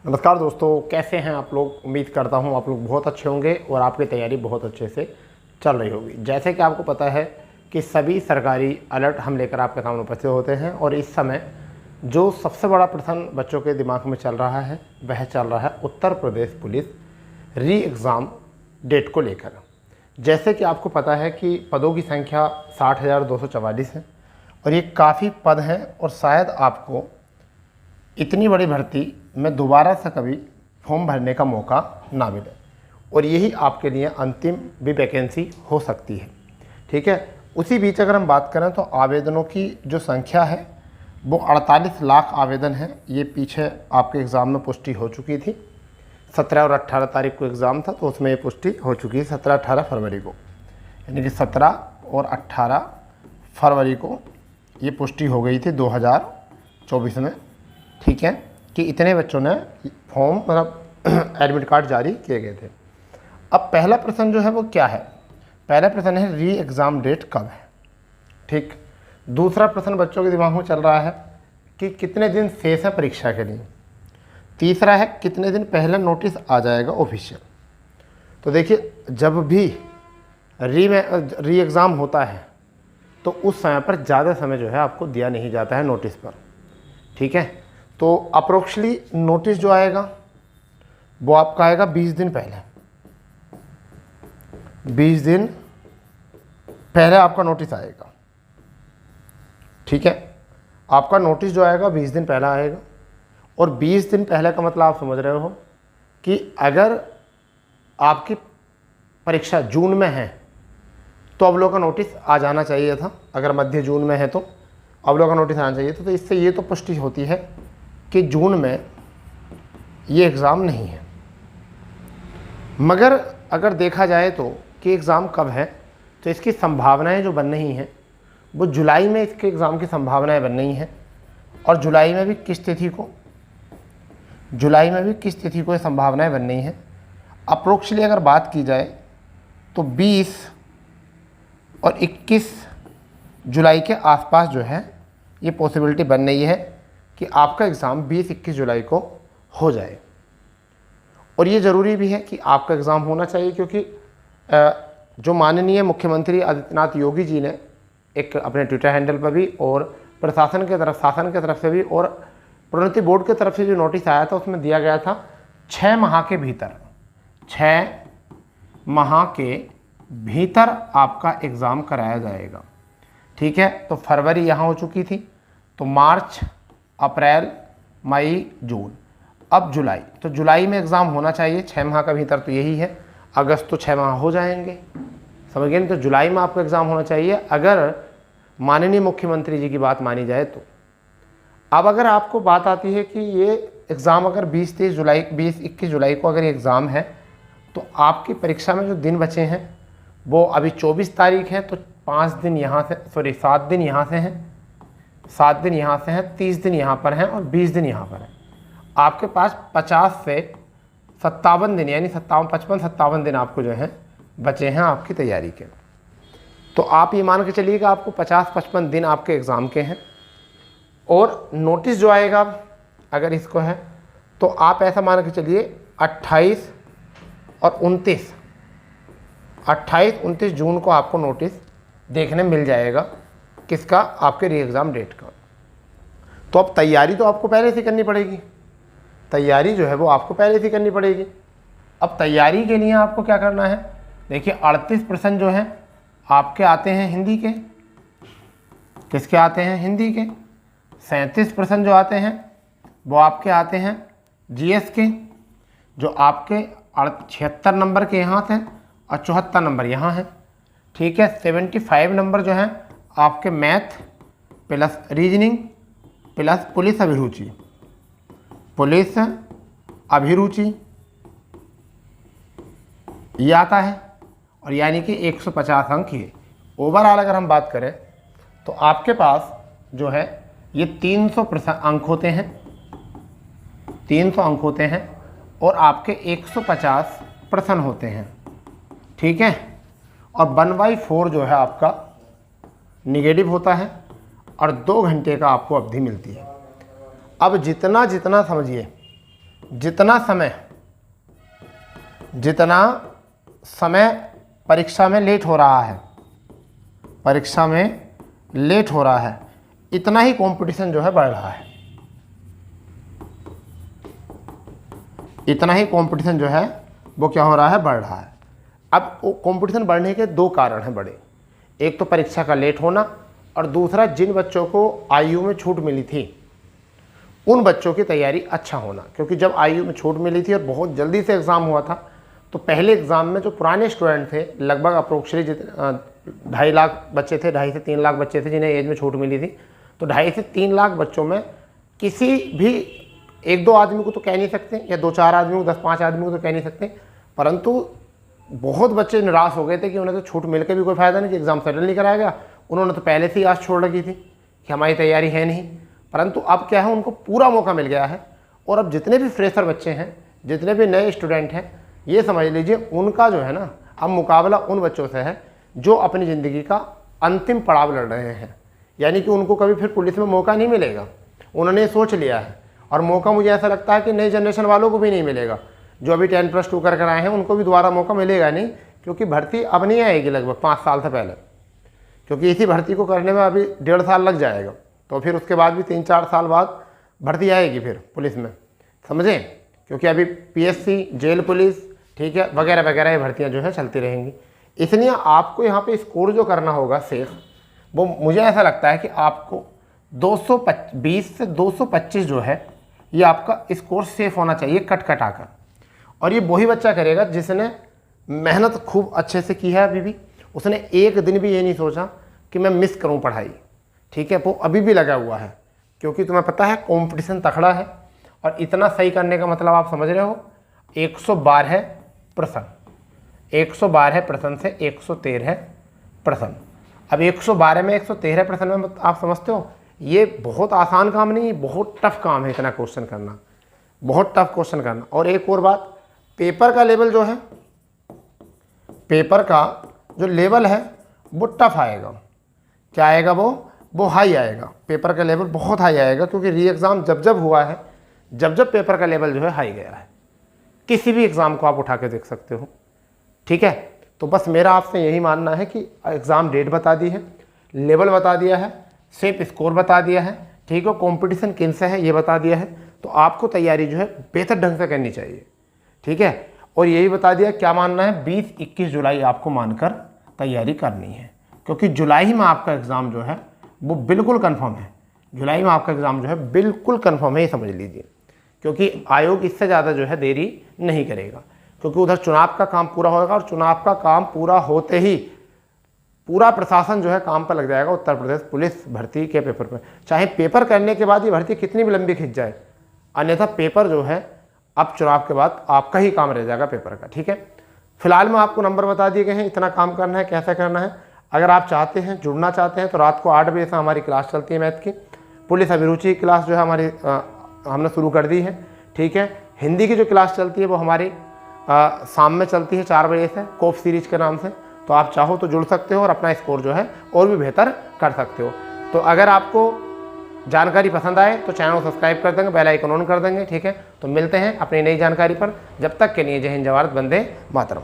नमस्कार दोस्तों, कैसे हैं आप लोग। उम्मीद करता हूं आप लोग बहुत अच्छे होंगे और आपकी तैयारी बहुत अच्छे से चल रही होगी। जैसे कि आपको पता है कि सभी सरकारी अलर्ट हम लेकर आपके सामने उपस्थित होते हैं और इस समय जो सबसे बड़ा प्रश्न बच्चों के दिमाग में चल रहा है वह चल रहा है उत्तर प्रदेश पुलिस री एग्ज़ाम डेट को लेकर। जैसे कि आपको पता है कि पदों की संख्या 60,244 है और ये काफ़ी पद हैं और शायद आपको इतनी बड़ी भर्ती में दोबारा से कभी फॉर्म भरने का मौका ना मिले और यही आपके लिए अंतिम भी वैकेंसी हो सकती है। ठीक है, उसी बीच अगर हम बात करें तो आवेदनों की जो संख्या है वो 48 लाख आवेदन है। ये पीछे आपके एग्ज़ाम में पुष्टि हो चुकी थी। 17 और 18 तारीख को एग्ज़ाम था तो उसमें ये पुष्टि हो चुकी है 17-18 फरवरी को, यानी कि 17 और 18 फरवरी को ये पुष्टि हो गई थी 2024 में। ठीक है, कि इतने बच्चों ने फॉर्म मतलब एडमिट कार्ड जारी किए गए थे। अब पहला प्रश्न जो है वो क्या है? पहला प्रश्न है री एग्ज़ाम डेट कब है। ठीक, दूसरा प्रश्न बच्चों के दिमाग में चल रहा है कि कितने दिन शेष है परीक्षा के लिए। तीसरा है कितने दिन पहले नोटिस आ जाएगा ऑफिशियल। तो देखिए, जब भी री एग्ज़ाम होता है तो उस समय पर ज़्यादा समय जो है आपको दिया नहीं जाता है नोटिस पर। ठीक है, तो अप्रोक्सली नोटिस जो आएगा वो आपका आएगा 20 दिन पहले। 20 दिन पहले आपका नोटिस आएगा। ठीक है, आपका नोटिस जो आएगा 20 दिन पहले आएगा और 20 दिन पहले का मतलब आप समझ रहे हो कि अगर आपकी परीक्षा जून में है तो अब लोग का नोटिस आ जाना चाहिए था। अगर मध्य जून में है तो अब लोग का नोटिस आना चाहिए था। तो इससे ये तो पुष्टि होती है कि जून में ये एग्ज़ाम नहीं है। मगर अगर देखा जाए तो कि एग्ज़ाम कब है तो इसकी संभावनाएं जो बन रही हैं वो जुलाई में इसके एग्ज़ाम की संभावनाएं बन रही हैं। और जुलाई में भी किस तिथि को ये संभावनाएं बन रही हैं। अप्रोक्सली अगर बात की जाए तो 20 और 21 जुलाई के आसपास जो है ये पॉसिबिलिटी बन रही है कि आपका एग्ज़ाम 20-21 जुलाई को हो जाए। और ये ज़रूरी भी है कि आपका एग्ज़ाम होना चाहिए, क्योंकि जो माननीय मुख्यमंत्री आदित्यनाथ योगी जी ने एक अपने ट्विटर हैंडल पर भी और शासन की तरफ से भी और प्रोन्नति बोर्ड की तरफ से जो नोटिस आया था उसमें दिया गया था 6 माह के भीतर आपका एग्ज़ाम कराया जाएगा। ठीक है, तो फरवरी यहाँ हो चुकी थी, तो मार्च, अप्रैल, मई, जून, अब जुलाई। तो जुलाई में एग्ज़ाम होना चाहिए 6 माह का भीतर, तो यही है। अगस्त तो 6 माह हो जाएंगे, समझ गए। तो जुलाई में आपको एग्ज़ाम होना चाहिए अगर माननीय मुख्यमंत्री जी की बात मानी जाए तो। अब अगर आपको बात आती है कि ये एग्ज़ाम अगर 20-21 जुलाई को अगर एग्ज़ाम है तो आपकी परीक्षा में जो दिन बचे हैं वो अभी 24 तारीख है, तो 7 दिन यहाँ से हैं, 7 दिन यहाँ से हैं, 30 दिन यहाँ पर हैं और 20 दिन यहाँ पर हैं। आपके पास 50 से 57 दिन यानी 55-57 दिन आपको जो हैं बचे हैं आपकी तैयारी के। तो आप ये मान के चलिए कि आपको 50-55 दिन आपके एग्ज़ाम के हैं। और नोटिस जो आएगा अगर इसको है तो आप ऐसा मान के चलिए 28 और 29 जून को आपको नोटिस देखने मिल जाएगा। किसका? आपके री एग्ज़ाम डेट का। तो अब तैयारी तो आपको पहले से करनी पड़ेगी, अब तैयारी के लिए आपको क्या करना है? देखिए, 38 प्रश्न जो हैं आपके आते हैं हिंदी के। किसके आते हैं? हिंदी के। 37 प्रश्न जो आते हैं वो आपके आते हैं जीएस के, जो आपके 76 नंबर के यहाँ थे और 74 नंबर यहाँ हैं। ठीक है, 75 नंबर जो हैं आपके math plus reasoning plus police अभिरुचि ये आता है, और यानी कि 150 अंक ये ओवरऑल अगर हम बात करें तो आपके पास जो है ये 300 अंक होते हैं, 300 अंक होते हैं और आपके 150 प्रश्न होते हैं। ठीक है, और 1/4 जो है आपका निगेटिव होता है और 2 घंटे का आपको अवधि मिलती है। अब जितना समझिए जितना समय परीक्षा में लेट हो रहा है, इतना ही कंपटीशन जो है बढ़ रहा है, इतना ही कंपटीशन जो है वो क्या हो रहा है, बढ़ रहा है। अब कंपटीशन बढ़ने के दो कारण हैं बड़े, एक तो परीक्षा का लेट होना और दूसरा जिन बच्चों को आयु में छूट मिली थी उन बच्चों की तैयारी अच्छा होना। क्योंकि जब आयु में छूट मिली थी और बहुत जल्दी से एग्ज़ाम हुआ था, तो पहले एग्ज़ाम में जो पुराने स्टूडेंट थे, लगभग अप्रोक्सिमेटली 2.5 लाख बच्चे थे, 2.5 से 3 लाख बच्चे थे जिन्हें एज में छूट मिली थी। तो 2.5 से 3 लाख बच्चों में किसी भी 1-2 आदमी को तो कह नहीं सकते, या 2-4 आदमी को, 10-5 आदमी को तो कह नहीं सकते, परंतु बहुत बच्चे निराश हो गए थे कि उन्हें तो छूट मिल के भी कोई फ़ायदा नहीं, कि एग्ज़ाम सेटल नहीं कराया गया, उन्होंने तो पहले से ही आस छोड़ रखी थी कि हमारी तैयारी है नहीं। परंतु अब क्या है, उनको पूरा मौका मिल गया है। और अब जितने भी फ्रेशर बच्चे हैं, जितने भी नए स्टूडेंट हैं, ये समझ लीजिए उनका जो है ना, अब मुकाबला उन बच्चों से है जो अपनी ज़िंदगी का अंतिम पड़ाव लड़ रहे हैं। यानी कि उनको कभी फिर पुलिस में मौका नहीं मिलेगा, उन्होंने सोच लिया है। और मौका मुझे ऐसा लगता है कि नई जनरेशन वालों को भी नहीं मिलेगा, जो अभी 10+2 कर आए हैं उनको भी दोबारा मौका मिलेगा नहीं, क्योंकि भर्ती अब नहीं आएगी लगभग 5 साल से पहले, क्योंकि इसी भर्ती को करने में अभी 1.5 साल लग जाएगा। तो फिर उसके बाद भी 3-4 साल बाद भर्ती आएगी फिर पुलिस में, समझें, क्योंकि अभी PSC, जेल पुलिस, ठीक है, वगैरह वगैरह ये भर्तियाँ जो है चलती रहेंगी। इसलिए आपको यहाँ पे स्कोर जो करना होगा सेफ, वो मुझे ऐसा लगता है कि आपको 220 से 225 जो है ये आपका स्कोर सेफ होना चाहिए कट आकर। और ये वही बच्चा करेगा जिसने मेहनत खूब अच्छे से की है, अभी भी उसने एक दिन भी ये नहीं सोचा कि मैं मिस करूं पढ़ाई, ठीक है, वो अभी भी लगा हुआ है। क्योंकि तुम्हें पता है कंपटीशन तगड़ा है, और इतना सही करने का मतलब आप समझ रहे हो, 112 प्रश्न, 112 प्रश्न से 113 प्रश्न। अब 112 में 113 प्रश्न में आप समझते हो, ये बहुत आसान काम नहीं, बहुत टफ काम है इतना क्वेश्चन करना, बहुत टफ क्वेश्चन करना। और एक और बात, पेपर का लेवल जो है, पेपर का जो लेवल है वो टफ आएगा। क्या आएगा? वो हाई आएगा, पेपर का लेवल बहुत हाई आएगा। क्योंकि री एग्ज़ाम जब हुआ है, जब पेपर का लेवल जो है हाई गया है, किसी भी एग्ज़ाम को आप उठा के देख सकते हो, ठीक है। तो बस मेरा आपसे यही मानना है कि एग्ज़ाम डेट बता दी है, लेवल बता दिया है, सेफ स्कोर बता दिया है, ठीक है, कंपटीशन किन से है ये बता दिया है, तो आपको तैयारी जो है बेहतर ढंग से करनी चाहिए, ठीक है। और यही बता दिया क्या मानना है, 20-21 जुलाई आपको मानकर तैयारी करनी है। क्योंकि जुलाई में आपका एग्ज़ाम जो है वो बिल्कुल कंफर्म है, जुलाई में आपका एग्ज़ाम जो है बिल्कुल कंफर्म है, ये समझ लीजिए। क्योंकि आयोग इससे ज़्यादा जो है देरी नहीं करेगा, क्योंकि उधर चुनाव का काम पूरा होगा, और चुनाव का काम पूरा होते ही पूरा प्रशासन जो है काम पर लग जाएगा उत्तर प्रदेश पुलिस भर्ती के पेपर पर। चाहे पेपर करने के बाद ये भर्ती कितनी भी लंबी खिंच जाए, अन्यथा पेपर जो है अब चुनाव के बाद आपका ही काम रह जाएगा पेपर का, ठीक है। फिलहाल में आपको नंबर बता दिए गए हैं, इतना काम करना है, कैसे करना है। अगर आप चाहते हैं, जुड़ना चाहते हैं, तो रात को 8 बजे से हमारी क्लास चलती है मैथ की। पुलिस अभिरुचि की क्लास जो है हमारी हमने शुरू कर दी है, ठीक है। हिंदी की जो क्लास चलती है वो हमारी शाम में चलती है 4 बजे से, कोप सीरीज के नाम से। तो आप चाहो तो जुड़ सकते हो और अपना स्कोर जो है और भी बेहतर कर सकते हो। तो अगर आपको जानकारी पसंद आए तो चैनल को सब्सक्राइब कर देंगे, बेल आइकन ऑन कर देंगे, ठीक है। तो मिलते हैं अपनी नई जानकारी पर, जब तक के लिए जय हिंद, जय भारत, वंदे मातरम।